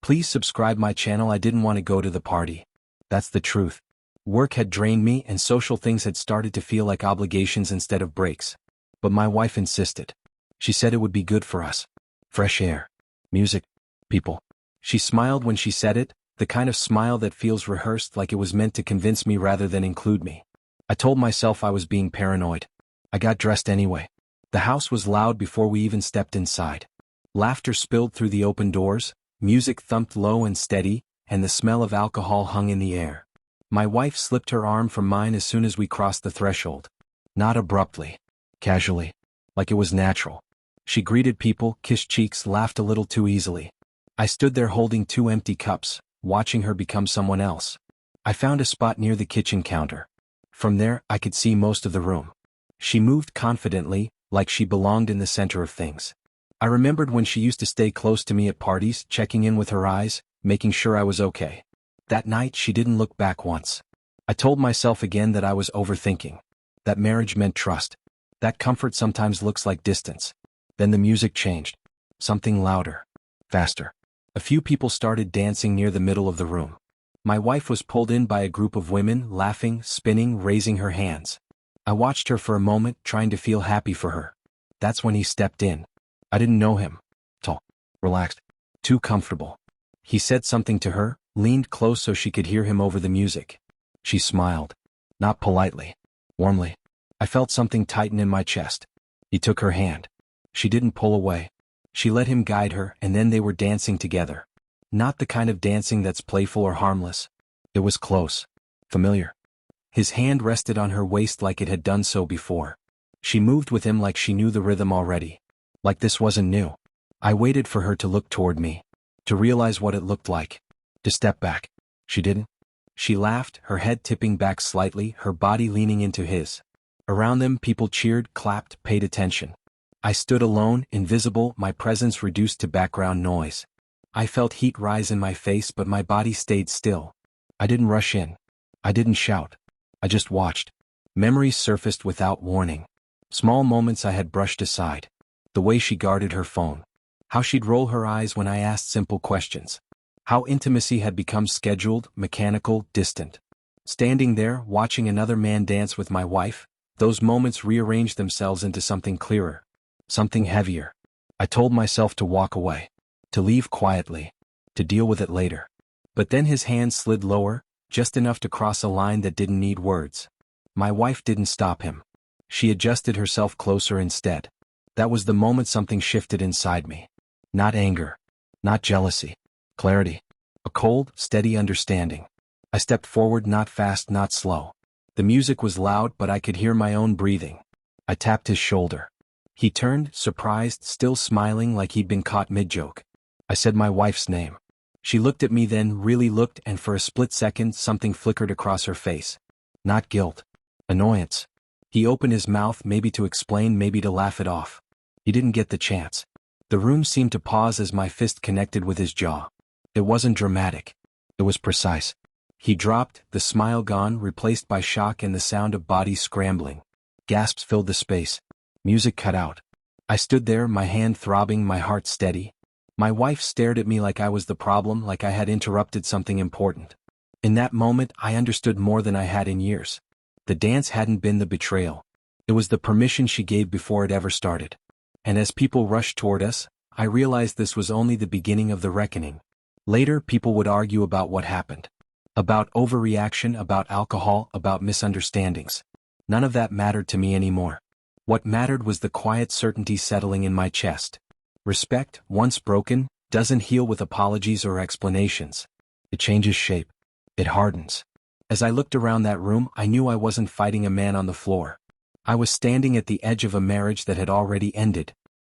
Please subscribe my channel. I didn't want to go to the party. That's the truth. Work had drained me and social things had started to feel like obligations instead of breaks. But my wife insisted. She said it would be good for us. Fresh air. Music. People. She smiled when she said it, the kind of smile that feels rehearsed, like it was meant to convince me rather than include me. I told myself I was being paranoid. I got dressed anyway. The house was loud before we even stepped inside. Laughter spilled through the open doors, music thumped low and steady, and the smell of alcohol hung in the air. My wife slipped her arm from mine as soon as we crossed the threshold. Not abruptly. Casually. Like it was natural. She greeted people, kissed cheeks, laughed a little too easily. I stood there holding 2 empty cups, watching her become someone else. I found a spot near the kitchen counter. From there, I could see most of the room. She moved confidently, like she belonged in the center of things. I remembered when she used to stay close to me at parties, checking in with her eyes, making sure I was okay. That night she didn't look back once. I told myself again that I was overthinking. That marriage meant trust. That comfort sometimes looks like distance. Then the music changed. Something louder. Faster. A few people started dancing near the middle of the room. My wife was pulled in by a group of women, laughing, spinning, raising her hands. I watched her for a moment, trying to feel happy for her. That's when he stepped in. I didn't know him. Tall. Relaxed. Too comfortable. He said something to her, leaned close so she could hear him over the music. She smiled. Not politely. Warmly. I felt something tighten in my chest. He took her hand. She didn't pull away. She let him guide her, and then they were dancing together. Not the kind of dancing that's playful or harmless. It was close. Familiar. His hand rested on her waist like it had done so before. She moved with him like she knew the rhythm already. Like this wasn't new. I waited for her to look toward me. To realize what it looked like. To step back. She didn't. She laughed, her head tipping back slightly, her body leaning into his. Around them, people cheered, clapped, paid attention. I stood alone, invisible, my presence reduced to background noise. I felt heat rise in my face, but my body stayed still. I didn't rush in. I didn't shout. I just watched. Memories surfaced without warning. Small moments I had brushed aside. The way she guarded her phone. How she'd roll her eyes when I asked simple questions. How intimacy had become scheduled, mechanical, distant. Standing there, watching another man dance with my wife, those moments rearranged themselves into something clearer. Something heavier. I told myself to walk away. To leave quietly. To deal with it later. But then his hand slid lower, just enough to cross a line that didn't need words. My wife didn't stop him. She adjusted herself closer instead. That was the moment something shifted inside me. Not anger. Not jealousy. Clarity. A cold, steady understanding. I stepped forward, not fast, not slow. The music was loud, but I could hear my own breathing. I tapped his shoulder. He turned, surprised, still smiling like he'd been caught mid-joke. I said my wife's name. She looked at me, then really looked, and for a split second something flickered across her face. Not guilt. Annoyance. He opened his mouth, maybe to explain, maybe to laugh it off. He didn't get the chance. The room seemed to pause as my fist connected with his jaw. It wasn't dramatic. It was precise. He dropped, the smile gone, replaced by shock and the sound of bodies scrambling. Gasps filled the space. Music cut out. I stood there, my hand throbbing, my heart steady. My wife stared at me like I was the problem, like I had interrupted something important. In that moment, I understood more than I had in years. The dance hadn't been the betrayal. It was the permission she gave before it ever started. And as people rushed toward us, I realized this was only the beginning of the reckoning. Later, people would argue about what happened. About overreaction, about alcohol, about misunderstandings. None of that mattered to me anymore. What mattered was the quiet certainty settling in my chest. Respect, once broken, doesn't heal with apologies or explanations. It changes shape. It hardens. As I looked around that room, I knew I wasn't fighting a man on the floor. I was standing at the edge of a marriage that had already ended.